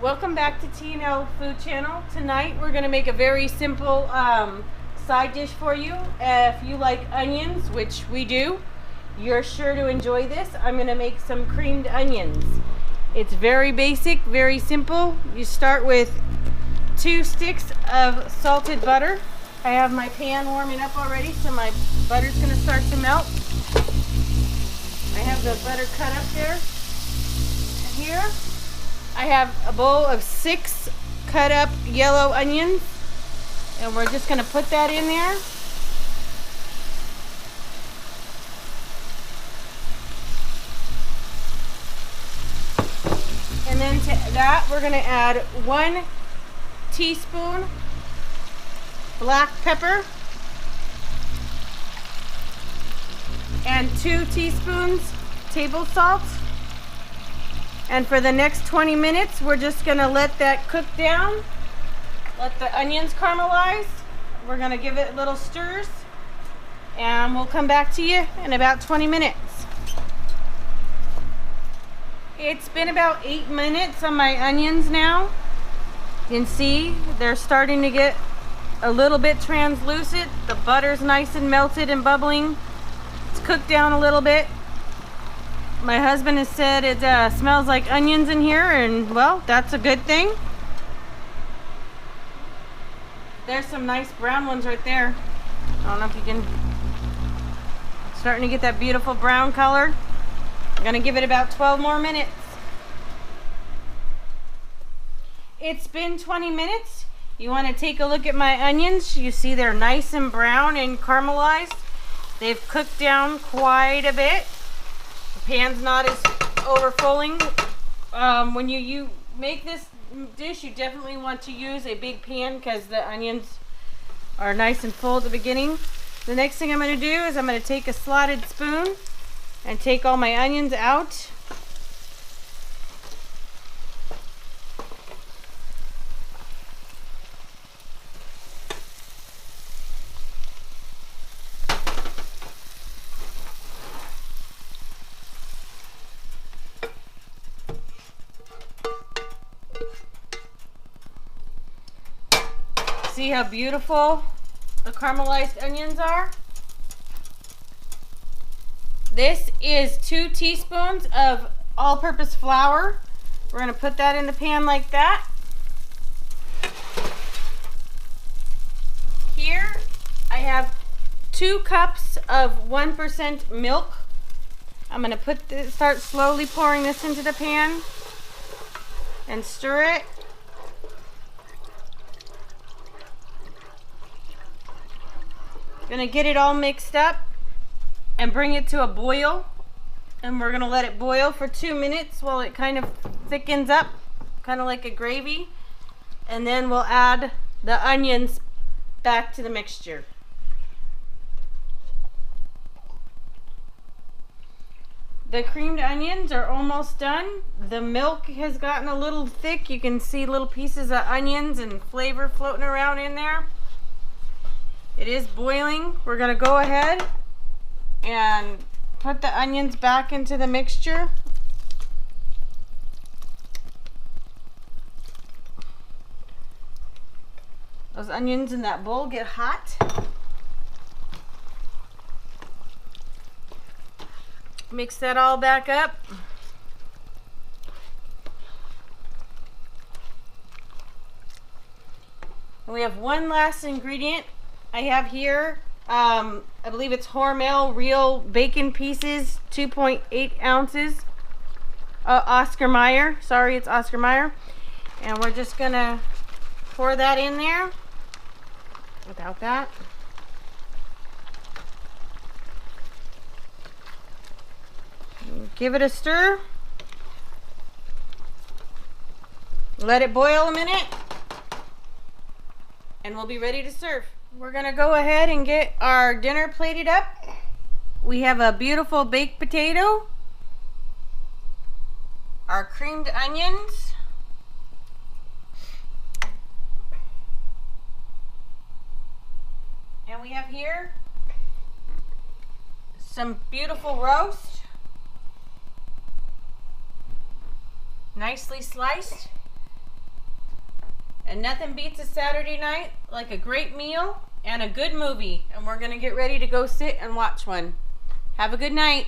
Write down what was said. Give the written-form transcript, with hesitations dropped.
Welcome back to T&L Food Channel. Tonight we're going to make a very simple side dish for you. If you like onions, which we do, you're sure to enjoy this. I'm going to make some creamed onions. It's very basic, very simple. You start with 2 sticks of salted butter. I have my pan warming up already, so my butter's going to start to melt. I have the butter cut up there. And here I have a bowl of 6 cut up yellow onions, and we're just going to put that in there. And then to that we're going to add 1 teaspoon black pepper and 2 teaspoons table salt. And for the next 20 minutes, we're just going to let that cook down. Let the onions caramelize. We're going to give it little stirs. And we'll come back to you in about 20 minutes. It's been about 8 minutes on my onions now. You can see they're starting to get a little bit translucent. The butter's nice and melted and bubbling. It's cooked down a little bit. My husband has said it smells like onions in here, and well, that's a good thing. There's some nice brown ones right there. I don't know if you can. Starting to get that beautiful brown color. I'm gonna give it about 12 more minutes. It's been 20 minutes. You want to take a look at my onions. You see they're nice and brown and caramelized. They've cooked down quite a bit. Pan's not as overflowing. When you make this dish, you definitely want to use a big pan because the onions are nice and full at the beginning. The next thing I'm going to do is I'm going to take a slotted spoon and take all my onions out. See how beautiful the caramelized onions are? This is 2 teaspoons of all-purpose flour. We're going to put that in the pan like that. Here I have 2 cups of 1% milk. I'm going to start slowly pouring this into the pan and stir it. Gonna get it all mixed up and bring it to a boil, and we're gonna let it boil for 2 minutes while it kind of thickens up, kind of like a gravy, and then we'll add the onions back to the mixture. The creamed onions are almost done. The milk has gotten a little thick. You can see little pieces of onions and flavor floating around in there. It is boiling. We're going to go ahead and put the onions back into the mixture. Those onions in that bowl get hot. Mix that all back up. And we have one last ingredient. I have here, I believe it's Hormel real bacon pieces, 2.8 ounces. Oscar Mayer, sorry, it's Oscar Mayer. And we're just gonna pour that in there without that. Give it a stir. Let it boil a minute, and we'll be ready to serve. We're gonna go ahead and get our dinner plated up. We have a beautiful baked potato, our creamed onions, and we have here some beautiful roast, nicely sliced. And nothing beats a Saturday night like a great meal and a good movie. And we're going to get ready to go sit and watch one. Have a good night.